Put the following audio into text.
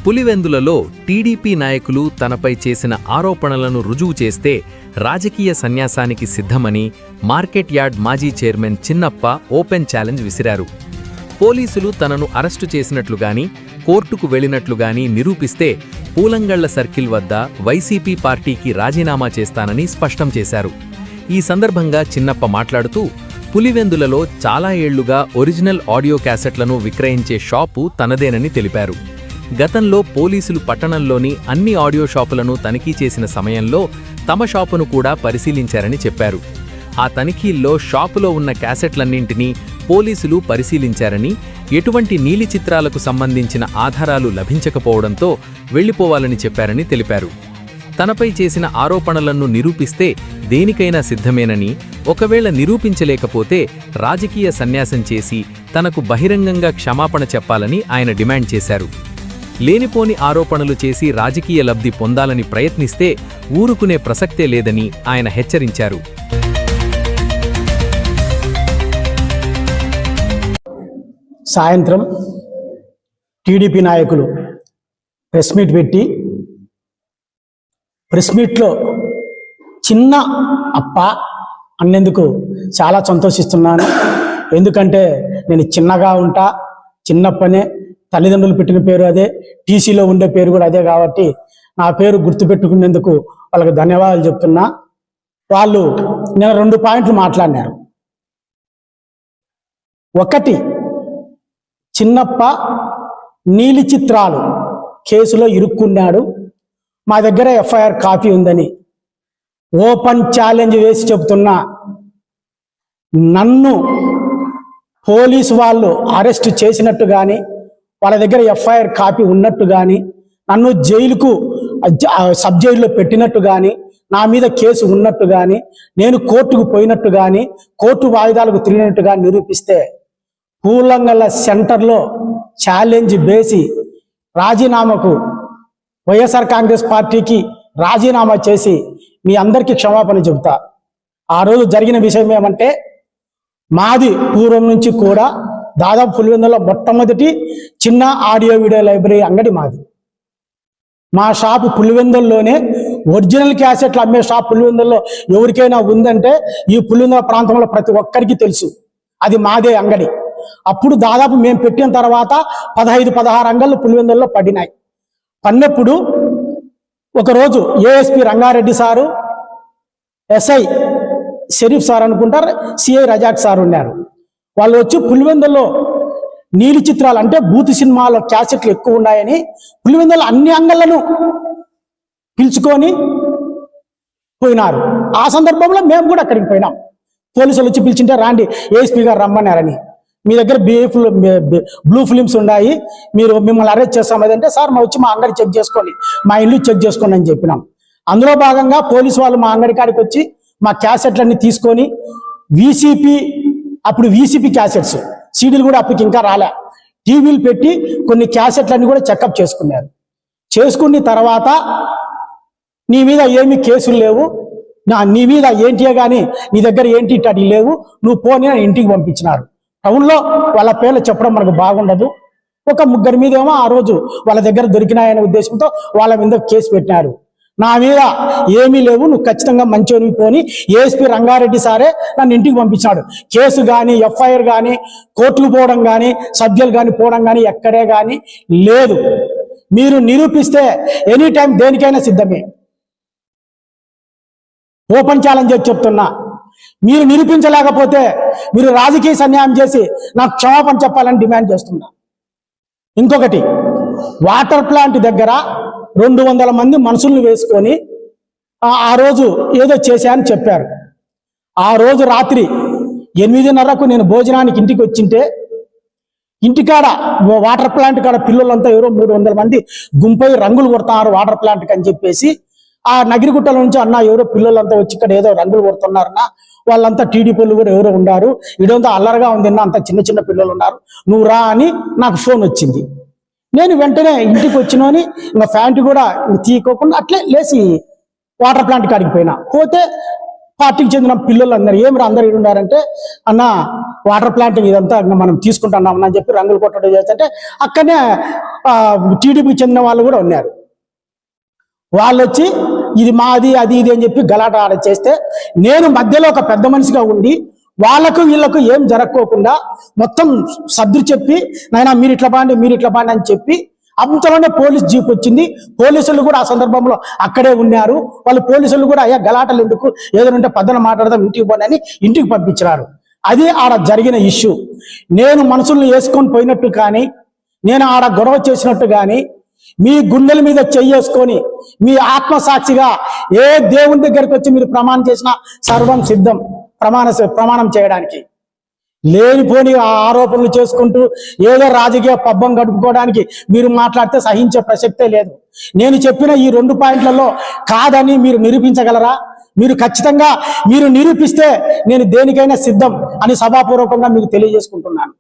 పులివెందులలో TDP నాయకులు తనపై చేసిన ఆరోపణలను రుజువు చేస్తే రాజకీయ సన్యాసానికి సిద్ధమని మార్కెట్ యార్డ్ మాజీ చైర్మన్ చిన్నప్ప ఓపెన్ ఛాలెంజ్ విసిరారు. పోలీసులు తనను అరెస్టు చేసినట్లుగాని కోర్టుకు వెళ్లినట్లుగాని నిరూపిస్తే పూలంగళ్ల సర్కిల్ వద్ద వైసీపీ పార్టీకి రాజీనామా చేస్తానని స్పష్టం చేశారు. ఈ సందర్భంగా చిన్నప్ప మాట్లాడుతూ పులివెందులలో చాలా ఏళ్లుగా ఒరిజినల్ ఆడియో క్యాసెట్లను విక్రయించే షాపు తనదేనని తెలిపారు. గతంలో పోలీసులు పట్టణంలోని అన్ని ఆడియో షాపులను తనిఖీ చేసిన సమయంలో తమ షాపును కూడా పరిశీలించారని చెప్పారు. ఆ తనిఖీల్లో షాపులో ఉన్న క్యాసెట్లన్నింటినీ పోలీసులు పరిశీలించారని, ఎటువంటి నీలి చిత్రాలకు సంబంధించిన ఆధారాలు లభించకపోవడంతో వెళ్లిపోవాలని చెప్పారని తెలిపారు. తనపై చేసిన ఆరోపణలను నిరూపిస్తే దేనికైనా సిద్ధమేనని, ఒకవేళ నిరూపించలేకపోతే రాజకీయ సన్యాసం చేసి తనకు బహిరంగంగా క్షమాపణ చెప్పాలని ఆయన డిమాండ్ చేశారు. లేనిపోని ఆరోపణలు చేసి రాజకీయ లబ్ధి పొందాలని ప్రయత్నిస్తే ఊరుకునే ప్రసక్తే లేదని ఆయన హెచ్చరించారు. సాయంత్రం టీడీపీ నాయకులు ప్రెస్ మీట్ పెట్టి, ప్రెస్ మీట్లో చిన్న అప్ప అన్నందుకు చాలా సంతోషిస్తున్నాను. ఎందుకంటే నేను చిన్నగా ఉంటా, చిన్నప్పనే తల్లిదండ్రులు పెట్టిన పేరు అదే, టీసీలో ఉండే పేరు కూడా అదే, కాబట్టి నా పేరు గుర్తుపెట్టుకునేందుకు వాళ్ళకి ధన్యవాదాలు చెప్తున్నా. వాళ్ళు నేను 2 పాయింట్లు మాట్లాడినారు. ఒకటి, చిన్నప్ప నీలి చిత్రాలు కేసులో ఇరుక్కున్నాడు, మా దగ్గర ఎఫ్ఐఆర్ కాపీ ఉందని ఓపెన్ ఛాలెంజ్ వేసి చెబుతున్నా. నన్ను పోలీసు వాళ్ళు అరెస్ట్ చేసినట్టు కానీ, వాళ్ళ దగ్గర ఎఫ్ఐఆర్ కాపీ ఉన్నట్టు కానీ, నన్ను జైలుకు సబ్ జైల్లో పెట్టినట్టు కానీ, నా మీద కేసు ఉన్నట్టు కానీ, నేను కోర్టుకు పోయినట్టు కానీ, కోర్టు వాయిదాలకు తిరిగినట్టు కానీ నిరూపిస్తే పూలంగల సెంటర్లో ఛాలెంజ్ వేసి రాజీనామాకు, వైఎస్ఆర్ కాంగ్రెస్ పార్టీకి రాజీనామా చేసి మీ అందరికీ క్షమాపణ చెబుతా. ఆ రోజు జరిగిన విషయం ఏమంటే, మాది పూర్వం నుంచి కూడా దాదాపు పులివెందులో మొట్టమొదటి చిన్న ఆడియో వీడియో లైబ్రరీ అంగడి మాది. మా షాపు పులివెందుల్లోనే ఒరిజినల్ క్యాసెట్లు అమ్మే షాప్ పులివెందుల్లో ఎవరికైనా ఉందంటే ఈ పులివెందుల ప్రాంతంలో ప్రతి ఒక్కరికి తెలుసు, అది మాదే అంగడి. అప్పుడు దాదాపు మేము పెట్టిన తర్వాత 15-16 అంగళ్ళు పులివెందుల్లో పడినాయి. పడినప్పుడు ఒకరోజు ASP Rangareddy sir, SI Sharif sir అనుకుంటారు, సిఐ రజాక్ సార్ ఉన్నారు. వాళ్ళు వచ్చి పులివెందుల్లో నీలి చిత్రాలు అంటే బూత్ సినిమాలో క్యాసెట్లు ఎక్కువ ఉన్నాయని పులివెందుల్లో అన్ని అంగళ్లను పిలుచుకొని పోయినారు. ఆ సందర్భంలో మేము కూడా అక్కడికి పోయినాం. పోలీసులు వచ్చి పిలిచింటే రాండి ఏఎస్పీ గారు రమ్మన్నారని, మీ దగ్గర బ్లూ ఫిలిమ్స్ ఉన్నాయి, మీరు మిమ్మల్ని అరెస్ట్ చేస్తాం. అదంటే సార్ మా వచ్చి మా అంగడి చెక్ చేసుకోండి, మా ఇల్లు చెక్ చేసుకోండి అని చెప్పినాం. అందులో భాగంగా పోలీసు వాళ్ళు మా అంగడి కాడికి వచ్చి మా క్యాసెట్లన్నీ తీసుకొని అప్పుడు వీసీపీ క్యాసెట్స్, సీడీలు కూడా అప్పటికి ఇంకా రాలే, టీవీలు పెట్టి కొన్ని క్యాసెట్లన్నీ కూడా చెకప్ చేసుకున్నారు. చేసుకున్న తర్వాత నీ మీద ఏమి కేసులు లేవు, నీ మీద ఏంటియే కానీ నీ దగ్గర ఏంటి ఇట్టడి లేవు, నువ్వు పోనీ ఇంటికి పంపించినారు. టౌన్లో వాళ్ళ పేర్లు చెప్పడం మనకు బాగుండదు. ఒక 3 మీద ఏమో ఆ రోజు వాళ్ళ దగ్గర దొరికినాయనే ఉద్దేశంతో వాళ్ళ మీద కేసు పెట్టినారు. నా మీద ఏమీ లేవు, నువ్వు ఖచ్చితంగా మంచిని పోని ఏఎస్పీ రంగారెడ్డి సారే నన్ను ఇంటికి పంపించాడు. కేసు కానీ, ఎఫ్ఐఆర్ కానీ, కోర్టుకు పోవడం కానీ, సభ్యులు కానీ పోవడం కానీ ఎక్కడే కానీ లేదు. మీరు నిరూపిస్తే ఎనీ టైం దేనికైనా సిద్ధమే. ఓపెన్ ఛాలెంజ్ చెప్తున్నా. మీరు నిరూపించలేకపోతే మీరు రాజకీయ సన్యాయం చేసి నాకు క్షమాపణ చెప్పాలని డిమాండ్ చేస్తున్నా. ఇంకొకటి, వాటర్ ప్లాంట్ దగ్గర 200 మంది మనుషుల్ని వేసుకొని ఆ రోజు ఏదో చేశాయని చెప్పారు. ఆ రోజు రాత్రి 8:30కు నేను భోజనానికి ఇంటికి వచ్చింటే, ఇంటికాడ వాటర్ ప్లాంట్ కాడ పిల్లలంతా ఎవరో 300 మంది గుంపై రంగులు కొడుతున్నారు వాటర్ ప్లాంట్కి అని చెప్పేసి, ఆ నగిరిగుట్టల నుంచి అన్న ఎవరో పిల్లలంతా వచ్చి ఇక్కడ ఏదో రంగులు కొడుతున్నారన్నా, వాళ్ళంతా టీడీపీలు కూడా ఎవరో ఉన్నారు, ఇడంతా అల్లరిగా ఉంది, అంత చిన్న చిన్న పిల్లలు ఉన్నారు, నువ్వు రా అని నాకు ఫోన్ వచ్చింది. నేను వెంటనే ఇంటికి వచ్చినోని ఇంకా ప్యాంటు కూడా తీయకోకుండా అట్లే లేచి వాటర్ ప్లాంట్ కాడికి పోయినా. పోతే పార్టీకి చెందిన పిల్లలు అందరు ఏమి అందరు ఉన్నారంటే అన్న వాటర్ ప్లాంటింగ్ ఇదంతా మనం తీసుకుంటున్నాం అని చెప్పి రంగులు కొట్టడం చేస్తుంటే అక్కడనే టీడీపీకి చెందిన వాళ్ళు కూడా ఉన్నారు. వాళ్ళు వచ్చి ఇది మాది అది ఇది అని చెప్పి గలాట ఆడ చేస్తే నేను మధ్యలో ఒక పెద్ద మనిషిగా ఉండి వాళ్ళకు వీళ్ళకు ఏం జరగకోకుండా మొత్తం సర్దు చెప్పి నాయనా మీరు ఇట్లా బాండి అని చెప్పి అంతలోనే పోలీస్ జీప్ వచ్చింది. పోలీసులు కూడా ఆ సందర్భంలో అక్కడే ఉన్నారు. వాళ్ళు పోలీసులు కూడా అయ్యా గలాటలు ఎందుకు, ఏదైనా పద్దన మాట్లాడదాం ఇంటికి పోనీ అని ఇంటికి పంపించినారు. అది ఆడ జరిగిన ఇష్యూ. నేను మనుషుల్ని వేసుకొని పోయినట్టు కానీ, నేను ఆడ గొడవ చేసినట్టు కానీ, మీ గుండెల మీద చెయ్యేసుకొని మీ ఆత్మసాక్షిగా ఏ దేవుని దగ్గరికి వచ్చి మీరు ప్రమాణం చేసినా సర్వం సిద్ధం ప్రమాణం చేయడానికి. లేనిపోని ఆరోపణలు చేసుకుంటూ ఏదో రాజకీయ పబ్బం గడుపుకోవడానికి మీరు మాట్లాడితే సహించే ప్రసక్తే లేదు. నేను చెప్పిన ఈ 2 పాయింట్లలో కాదని మీరు నిరూపించగలరా? మీరు ఖచ్చితంగా మీరు నిరూపిస్తే నేను దేనికైనా సిద్ధం అని సభాపూర్వకంగా మీకు తెలియజేసుకుంటున్నాను.